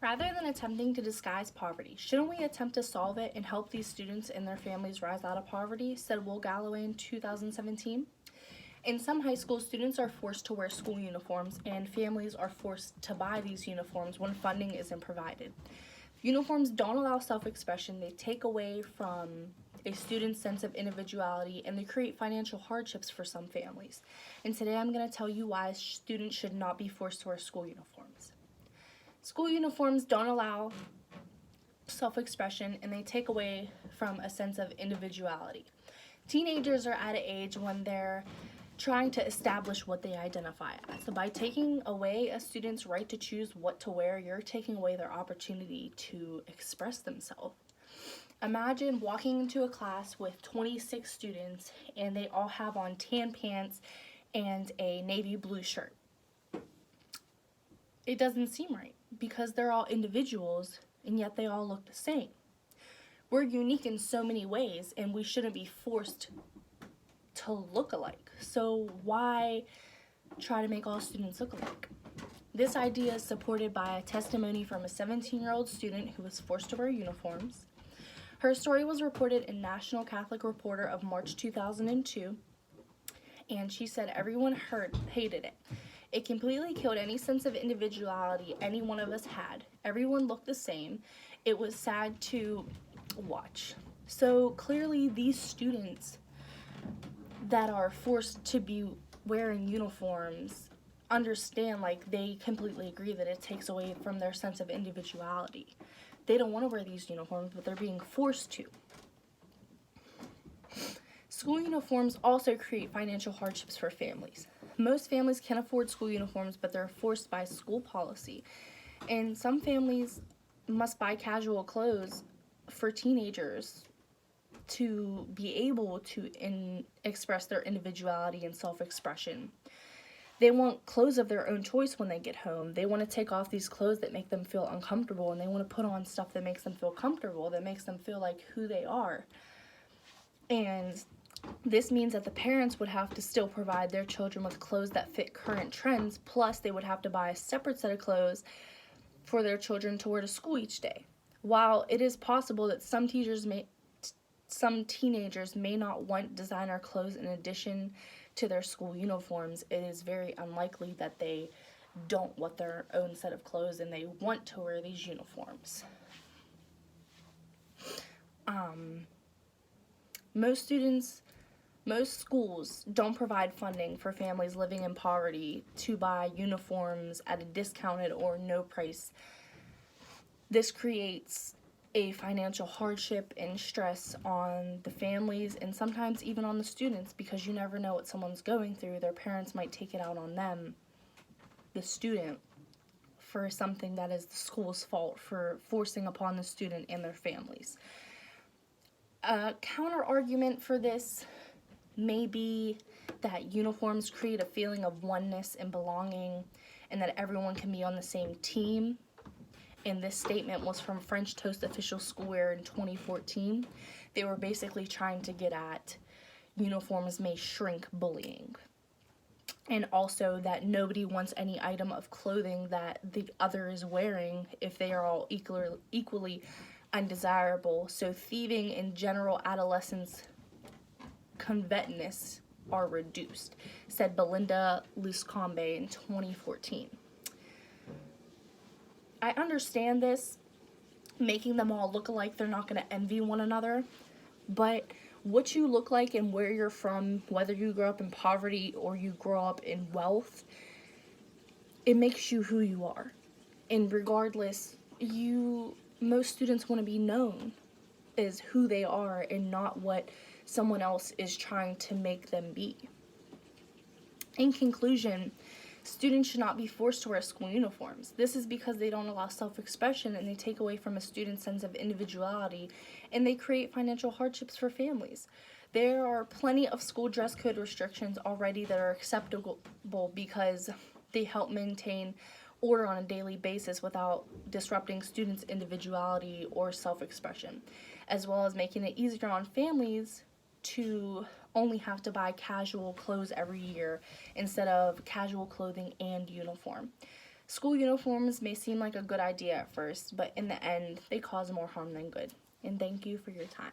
Rather than attempting to disguise poverty, shouldn't we attempt to solve it and help these students and their families rise out of poverty? Said Will Galloway in 2017. In some high school, students are forced to wear school uniforms, and families are forced to buy these uniforms when funding isn't provided. Uniforms don't allow self expression, they take away from a student's sense of individuality, and they create financial hardships for some families. And today I'm going to tell you why students should not be forced to wear school uniforms. School uniforms don't allow self expression, and they take away from a sense of individuality. Teenagers are at an age when they're trying to establish what they identify as. So by taking away a student's right to choose what to wear, you're taking away their opportunity to express themselves. Imagine walking into a class with 26 students and they all have on tan pants and a navy blue shirt. It doesn't seem right because they're all individuals and yet they all look the same. We're unique in so many ways and we shouldn't be forced to look alike. So why try to make all students look alike? This idea is supported by a testimony from a 17-year-old student who was forced to wear uniforms. Her story was reported in National Catholic Reporter of March 2002, and she said everyone hated it. It completely killed any sense of individuality any one of us had. Everyone looked the same. It was sad to watch. So clearly these students that are forced to be wearing uniforms understand, like, they completely agree that it takes away from their sense of individuality. They don't want to wear these uniforms, but they're being forced to. School uniforms also create financial hardships for families. Most families can afford school uniforms, but they're forced by school policy. And some families must buy casual clothes for teenagers to be able to express their individuality and self-expression. They want clothes of their own choice when they get home. They want to take off these clothes that make them feel uncomfortable, and they want to put on stuff that makes them feel comfortable, that makes them feel like who they are. And this means that the parents would have to still provide their children with clothes that fit current trends, plus they would have to buy a separate set of clothes for their children to wear to school each day. While it is possible that some teenagers may not want designer clothes in addition to their school uniforms, it is very unlikely that they don't want their own set of clothes and they want to wear these uniforms. Most schools don't provide funding for families living in poverty to buy uniforms at a discounted or no price. This creates a financial hardship and stress on the families and sometimes even on the students, because you never know what someone's going through. Their parents might take it out on them, the student, for something that is the school's fault for forcing upon the student and their families. A counter argument for this may be that uniforms create a feeling of oneness and belonging and that everyone can be on the same team. And this statement was from French Toast Official Schoolwear in 2014. They were basically trying to get at uniforms may shrink bullying. And also that nobody wants any item of clothing that the other is wearing if they are all equally undesirable. So thieving and general adolescence covetousness are reduced, said Belinda Luscombe in 2014. I understand this, making them all look alike, they're not going to envy one another, but what you look like and where you're from, whether you grow up in poverty or you grow up in wealth, it makes you who you are. And regardless, most students want to be known as who they are and not what someone else is trying to make them be. In conclusion, students should not be forced to wear school uniforms. This is because they don't allow self-expression and they take away from a student's sense of individuality and they create financial hardships for families. There are plenty of school dress code restrictions already that are acceptable because they help maintain order on a daily basis without disrupting students' individuality or self-expression, as well as making it easier on families to only have to buy casual clothes every year instead of casual clothing and uniform. School uniforms may seem like a good idea at first, but in the end, they cause more harm than good. And thank you for your time.